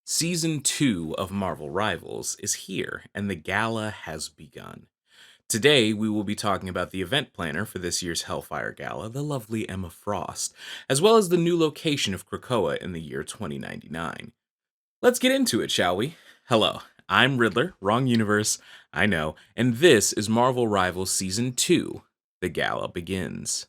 Season 2 of Marvel Rivals is here, and the gala has begun. Today, we will be talking about the event planner for this year's Hellfire Gala, the lovely Emma Frost, as well as the new location of Krakoa in the year 2099. Let's get into it, shall we? Hello, I'm Riddler, wrong universe, I know, and this is Marvel Rivals Season 2. The gala begins.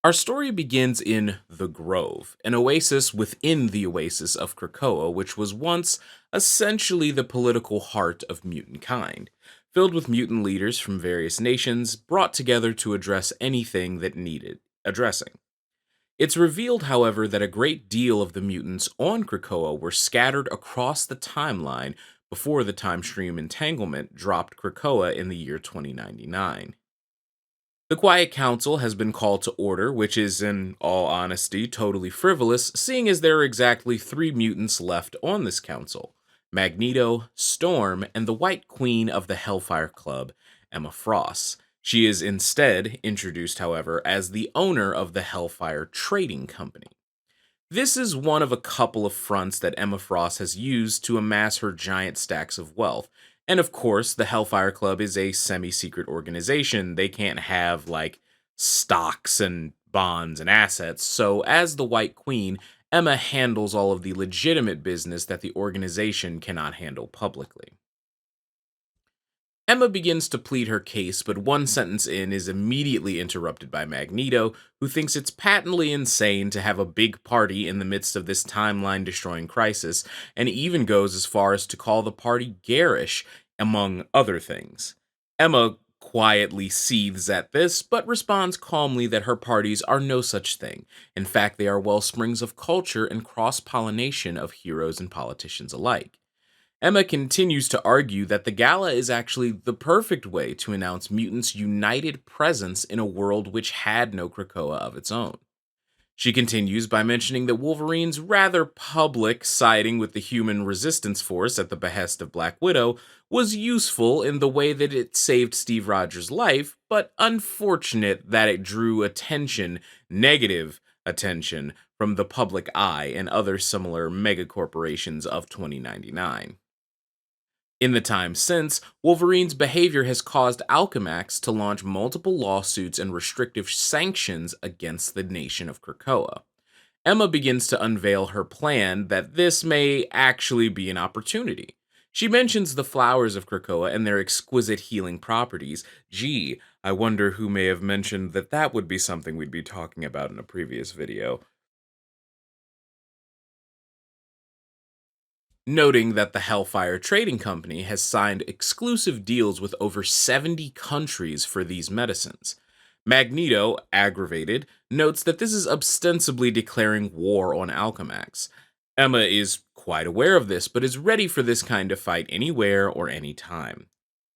Our story begins in The Grove, an oasis within the oasis of Krakoa, which was once essentially the political heart of mutant kind, filled with mutant leaders from various nations brought together to address anything that needed addressing. It's revealed, however, that a great deal of the mutants on Krakoa were scattered across the timeline before the time stream entanglement dropped Krakoa in the year 2099. The Quiet Council has been called to order, which is, in all honesty, totally frivolous, seeing as there are exactly 3 mutants left on this council: Magneto, Storm, and the White Queen of the Hellfire Club, Emma Frost. She is instead introduced, however, as the owner of the Hellfire Trading Company. This is one of a couple of fronts that Emma Frost has used to amass her giant stacks of wealth. And of course, the Hellfire Club is a semi secret organization. They can't have, like, stocks and bonds and assets. So, as the White Queen, Emma handles all of the legitimate business that the organization cannot handle publicly. Emma begins to plead her case, but one sentence in is immediately interrupted by Magneto, who thinks it's patently insane to have a big party in the midst of this timeline destroying crisis, and even goes as far as to call the party garish, among other things. Emma quietly seethes at this, but responds calmly that her parties are no such thing. In fact, they are wellsprings of culture and cross pollination of heroes and politicians alike. Emma continues to argue that the gala is actually the perfect way to announce mutants' united presence in a world which had no Krakoa of its own. She continues by mentioning that Wolverine's rather public siding with the human resistance force at the behest of Black Widow was useful in the way that it saved Steve Rogers' life, but unfortunate that it drew attention, negative attention, from the public eye and other similar megacorporations of 2099. In the time since, Wolverine's behavior has caused Alchemax to launch multiple lawsuits and restrictive sanctions against the nation of Krakoa. Emma begins to unveil her plan that this may actually be an opportunity. She mentions the flowers of Krakoa and their exquisite healing properties. Gee, I wonder who may have mentioned that that would be something we'd be talking about in a previous video. Noting that the Hellfire Trading Company has signed exclusive deals with over 70 countries for these medicines. Magneto, aggravated, notes that this is ostensibly declaring war on Alchemax. Emma is quite aware of this, but is ready for this kind of fight anywhere or anytime.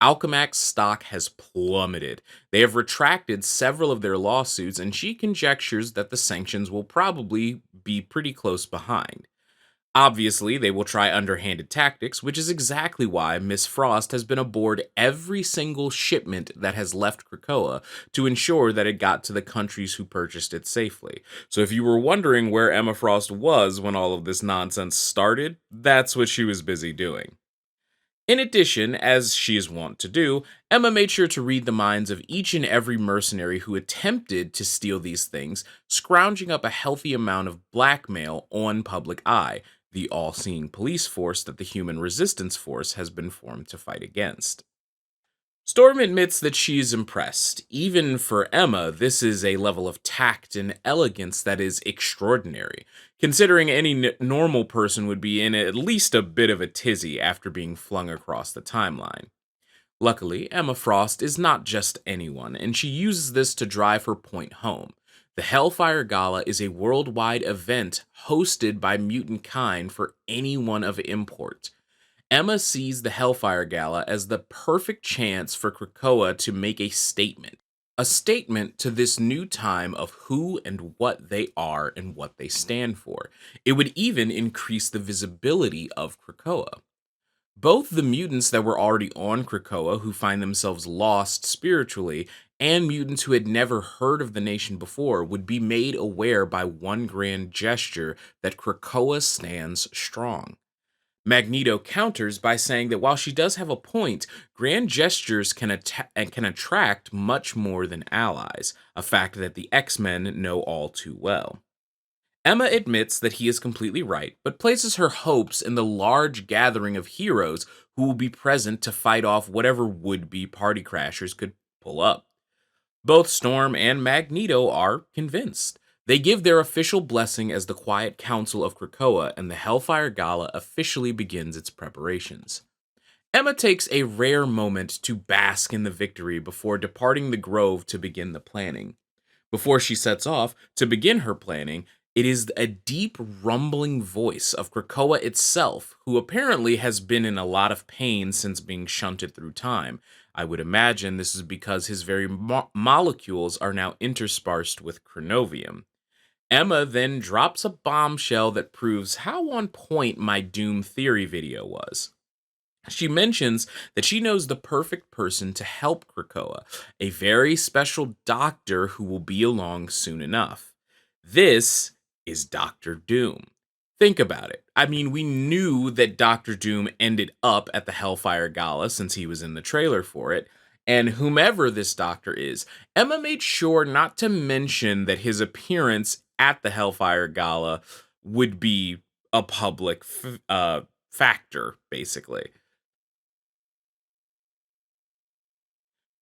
Alchemax stock has plummeted. They have retracted several of their lawsuits, and she conjectures that the sanctions will probably be pretty close behind. Obviously, they will try underhanded tactics, which is exactly why Miss Frost has been aboard every single shipment that has left Krakoa to ensure that it got to the countries who purchased it safely. So if you were wondering where Emma Frost was when all of this nonsense started, that's what she was busy doing. In addition, as she is wont to do, Emma made sure to read the minds of each and every mercenary who attempted to steal these things, scrounging up a healthy amount of blackmail on public eye, the all-seeing police force that the Human Resistance Force has been formed to fight against. Storm admits that she is impressed. Even for Emma, this is a level of tact and elegance that is extraordinary, considering any normal person would be in at least a bit of a tizzy after being flung across the timeline. Luckily, Emma Frost is not just anyone, and she uses this to drive her point home. The Hellfire Gala is a worldwide event hosted by mutant kind for anyone of import. Emma sees the Hellfire Gala as the perfect chance for Krakoa to make a statement. A statement to this new time of who and what they are and what they stand for. It would even increase the visibility of Krakoa. Both the mutants that were already on Krakoa, who find themselves lost spiritually, and mutants who had never heard of the nation before, would be made aware by one grand gesture that Krakoa stands strong. Magneto counters by saying that while she does have a point, grand gestures can attract much more than allies, a fact that the X-Men know all too well. Emma admits that he is completely right, but places her hopes in the large gathering of heroes who will be present to fight off whatever would-be party crashers could pull up. Both Storm and Magneto are convinced. They give their official blessing as the Quiet Council of Krakoa, and the Hellfire Gala officially begins its preparations. Emma takes a rare moment to bask in the victory before departing the grove to begin the planning. Before she sets off to begin her planning, it is a deep rumbling voice of Krakoa itself, who apparently has been in a lot of pain since being shunted through time. I would imagine this is because his very molecules are now interspersed with chronovium. Emma then drops a bombshell that proves how on point my Doom theory video was. She mentions that she knows the perfect person to help Krakoa, a very special doctor who will be along soon enough. This is Doctor Doom. Think about it. I mean, we knew that Doctor Doom ended up at the Hellfire Gala since he was in the trailer for it, and whomever this doctor is, Emma made sure not to mention that his appearance at the Hellfire Gala would be a public factor, basically.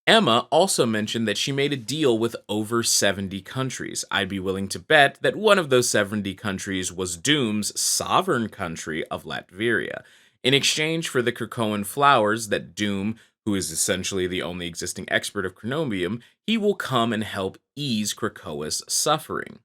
Emma also mentioned that she made a deal with over 70 countries. I'd be willing to bet that one of those 70 countries was Doom's sovereign country of Latveria. In exchange for the Krakoan flowers that Doom, who is essentially the only existing expert of chronomium, he will come and help ease Krakoa's suffering.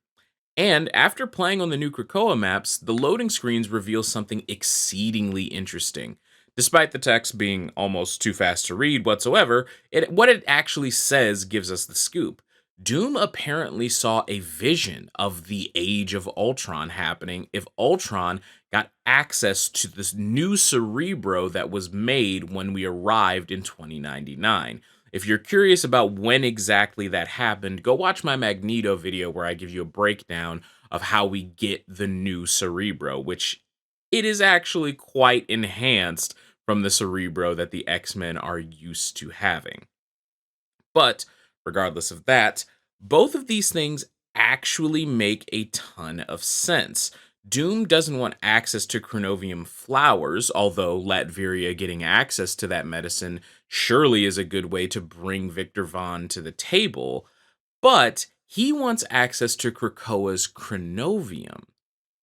And after playing on the new Krakoa maps, the loading screens reveal something exceedingly interesting. Despite the text being almost too fast to read whatsoever, what it actually says gives us the scoop. Doom apparently saw a vision of the Age of Ultron happening if Ultron got access to this new Cerebro that was made when we arrived in 2099. If you're curious about when exactly that happened, go watch my Magneto video where I give you a breakdown of how we get the new Cerebro, which it is actually quite enhanced from the Cerebro that the X-Men are used to having. But regardless of that, both of these things actually make a ton of sense. Doom doesn't want access to chronovium flowers, although Latveria getting access to that medicine surely is a good way to bring Victor Von to the table, but he wants access to Krakoa's chronovium.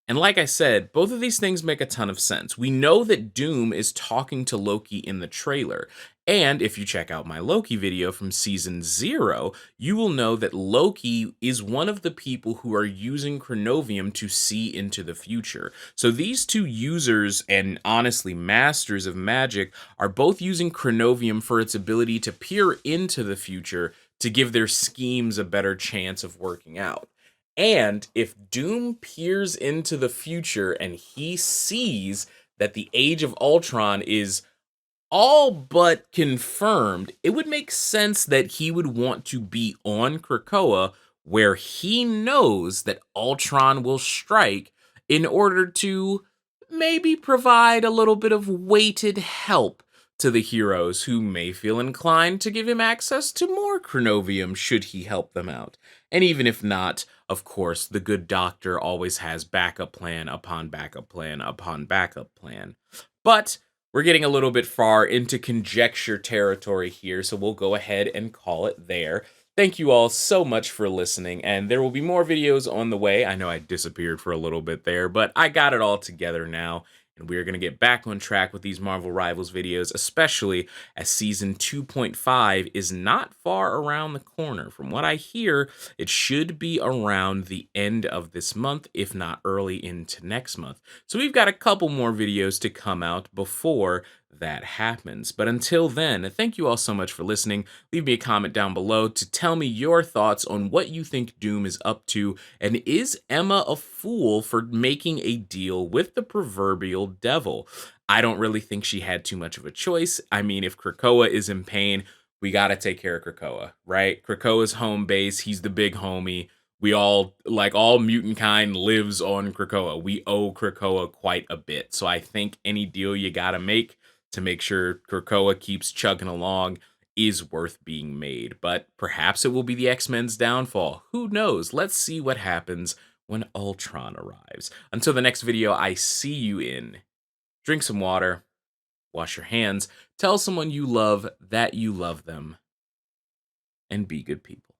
And like I said, both of these things make a ton of sense. We know that Doom is talking to Loki in the trailer. And if you check out my Loki video from season 0, you will know that Loki is one of the people who are using chronovium to see into the future. So these two users, and honestly masters of magic, are both using chronovium for its ability to peer into the future to give their schemes a better chance of working out. And if Doom peers into the future and he sees that the Age of Ultron is all but confirmed, it would make sense that he would want to be on Krakoa where he knows that Ultron will strike in order to maybe provide a little bit of weighted help to the heroes who may feel inclined to give him access to more chronovium should he help them out. And even if not, of course, the good doctor always has backup plan upon backup plan upon backup plan. But we're getting a little bit far into conjecture territory here, so we'll go ahead and call it there. Thank you all so much for listening, and there will be more videos on the way. I know I disappeared for a little bit there, but I got it all together now, and we are going to get back on track with these Marvel Rivals videos, especially as Season 2.5 is not far around the corner. From what I hear, it should be around the end of this month, if not early into next month. So we've got a couple more videos to come out before that happens. But until then, thank you all so much for listening. Leave me a comment down below to tell me your thoughts on what you think Doom is up to, and is Emma a fool for making a deal with the proverbial devil? I don't really think she had too much of a choice. I mean, if Krakoa is in pain, we got to take care of Krakoa, right? Krakoa's home base, he's the big homie. We all, like, all mutant kind lives on Krakoa. We owe Krakoa quite a bit. So I think any deal you gotta make to make sure Krakoa keeps chugging along is worth being made. But perhaps it will be the X-Men's downfall. Who knows? Let's see what happens when Ultron arrives. Until the next video I see you in, drink some water, wash your hands, tell someone you love that you love them, and be good people.